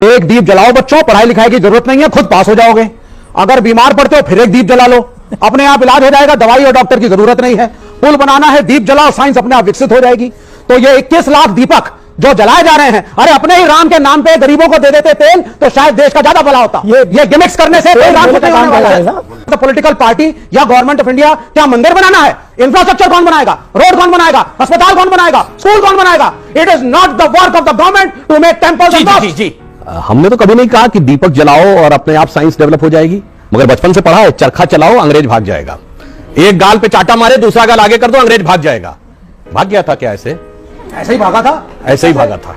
एक दीप जलाओ बच्चों, पढ़ाई लिखाई की जरूरत नहीं है, खुद पास हो जाओगे। अगर बीमार पड़ते हो फिर एक दीप जला लो, अपने आप इलाज हो जाएगा, दवाई और डॉक्टर की जरूरत नहीं है। पुल बनाना है, दीप जलाओ, साइंस अपने आप विकसित हो जाएगी। तो ये 21 लाख दीपक जो जलाए जा रहे हैं, अरे अपने ही राम के नाम पे गरीबों को दे देते तेल तो शायद देश का ज्यादा भला होता। ये गिमिक्स करने से कोई राम का काम वाला है। तो पॉलिटिकल पार्टी या गवर्नमेंट ऑफ इंडिया क्या मंदिर बनाना है? इंफ्रास्ट्रक्चर कौन बनाएगा? रोड कौन बनाएगा? अस्पताल कौन बनाएगा? स्कूल कौन बनाएगा? It is not the work of the government to make temples. जी, हमने तो कभी नहीं कहा कि दीपक जलाओ और अपने आप साइंस डेवलप हो जाएगी, मगर बचपन से पढ़ा है, चरखा चलाओ अंग्रेज भाग जाएगा। एक गाल पे चाटा मारे, दूसरा गाल आगे कर दो, अंग्रेज भाग जाएगा। भाग गया था क्या? ऐसे ही भागा था, ऐसे ही भागा था।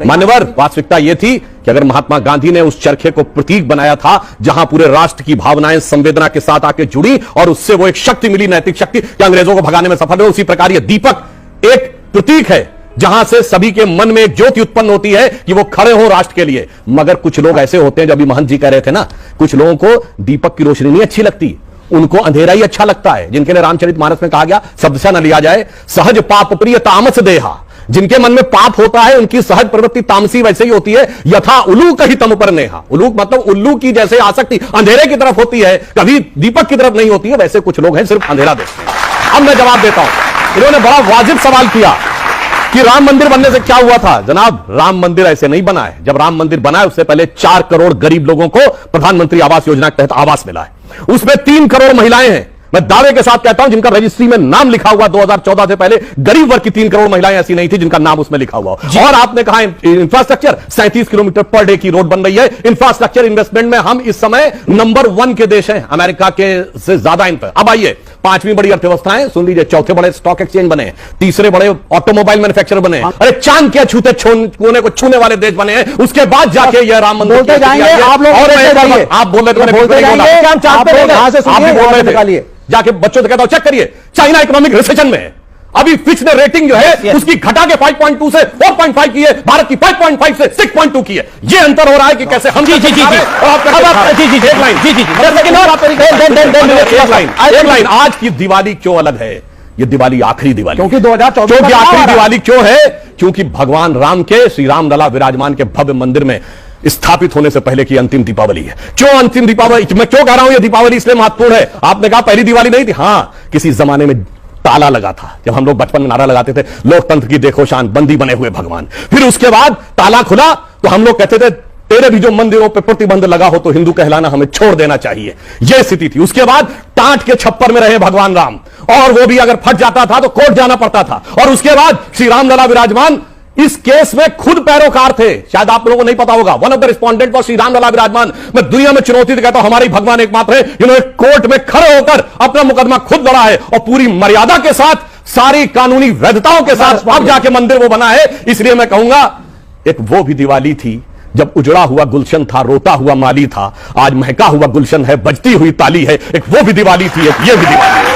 मान्यवर, वास्तविकता यह थी कि अगर महात्मा गांधी ने उस चरखे को प्रतीक बनाया था जहां पूरे राष्ट्र की भावनाएं संवेदना के साथ आके जुड़ी और उससे वो एक शक्ति मिली, नैतिक शक्ति, कि अंग्रेजों को भगाने में सफल हुए, उसी प्रकार यह दीपक एक प्रतीक है जहां से सभी के मन में एक ज्योति उत्पन्न होती है कि वो खड़े हो राष्ट्र के लिए। मगर कुछ लोग ऐसे होते हैं, जो अभी महंत जी कह रहे थे ना, कुछ लोगों को दीपक की रोशनी नहीं अच्छी लगती, उनको अंधेरा ही अच्छा लगता है, जिनके लिए रामचरितमानस में कहा गया, शब्द से न लिया जाए, सहज पाप प्रिय तामस देहा। जिनके मन में पाप होता है उनकी सहज प्रवृत्ति तामसी वैसे ही होती है। यथा उल्लूक ही तम पर नेहा, उल्लूक मतलब उल्लू की जैसे आसक्ति अंधेरे की तरफ होती है, कभी दीपक की तरफ नहीं होती है, वैसे कुछ लोग हैं सिर्फ अंधेरा देखते हैं। अब मैं जवाब देता हूं। इन्होंने बड़ा वाजिब सवाल किया कि राम मंदिर बनने से क्या हुआ था। जनाब, राम मंदिर ऐसे नहीं बना है। जब राम मंदिर बना है उससे पहले 4 करोड़ गरीब लोगों को प्रधानमंत्री आवास योजना के तहत आवास मिला है। उसमें 3 करोड़ महिलाएं हैं। मैं दावे के साथ कहता हूं, जिनका रजिस्ट्री में नाम लिखा हुआ 2014 से पहले गरीब वर्ग की 3 करोड़ महिलाएं ऐसी नहीं थी जिनका नाम उसमें लिखा हुआ। और आपने कहा इंफ्रास्ट्रक्चर, 37 किलोमीटर पर डे की रोड बन रही है। इंफ्रास्ट्रक्चर इन्वेस्टमेंट में हम इस समय नंबर 1 के देश हैं, अमेरिका के से ज्यादा इन पर। अब आइए, 5वीं बड़ी अर्थव्यवस्थाएं सुन लीजिए, 4थे बड़े स्टॉक एक्सचेंज बने, तीसरे बड़े ऑटोमोबाइल मैन्युफैक्चरर बने, अरे चांद के छूते कोने को छूने वाले देश बने हैं। उसके बाद जाके यह राम मंदिर बोलते जाएंगे आप लोग, और आप बोल रहे थे, जाके बच्चों से कहता हूं चेक करिए, चाइना इकोनॉमिक रिसेशन में है। अभी फिच ने रेटिंग जो है उसकी घटा के 5.2 से 4.5 की है, भारत की 5.5 से 6.2 की है। ये अंतर हो रहा है कि कैसे हम एक लाइन आज की दिवाली क्यों अलग है? ये दिवाली आखिरी दिवाली, क्योंकि 2014 आखिरी दिवाली क्यों है? क्योंकि भगवान राम के, श्री राम लला विराजमान के भव्य मंदिर में स्थापित होने से पहले की अंतिम दीपावली है। क्यों अंतिम दीपावली? मैं क्यों कह रहा हूं ये दीपावली इसलिए महत्वपूर्ण है? आपने कहा पहली दिवाली नहीं थी। हां, किसी जमाने में ताला लगा था। जब हम लोग बचपन में नारा लगाते थे, लोकतंत्र की देखो शान, बंदी बने हुए भगवान। फिर उसके बाद ताला खुला तो हम लोग कहते थे, तेरे भी जो मंदिरों पे प्रतिबंध लगा हो तो हिंदू कहलाना हमें छोड़ देना चाहिए। यह स्थिति थी। उसके बाद टाट के छप्पर में रहे भगवान राम, और वो भी अगर फट जाता था तो कोर्ट जाना पड़ता था। और उसके बाद श्री राम लला विराजमान इस केस में खुद पैरोकार थे। शायद आप लोगों को नहीं पता होगा, one of the respondent for Shri Ram Lalla Virajman. मैं दुनिया में चुनौती कहता हूं, हमारे भगवान एकमात्र है जिन्होंने कोर्ट में खड़े होकर अपना मुकदमा खुद लड़ा है, और पूरी मर्यादा के साथ, सारी कानूनी वैधताओं के साथ अब जाके मंदिर वो बना है। इसलिए मैं कहूंगा, एक वो भी दिवाली थी जब उजड़ा हुआ गुलशन था, रोता हुआ माली था। आज महका हुआ गुलशन है, बजती हुई ताली है। एक वो भी दिवाली थी, एक ये भी दिवाली।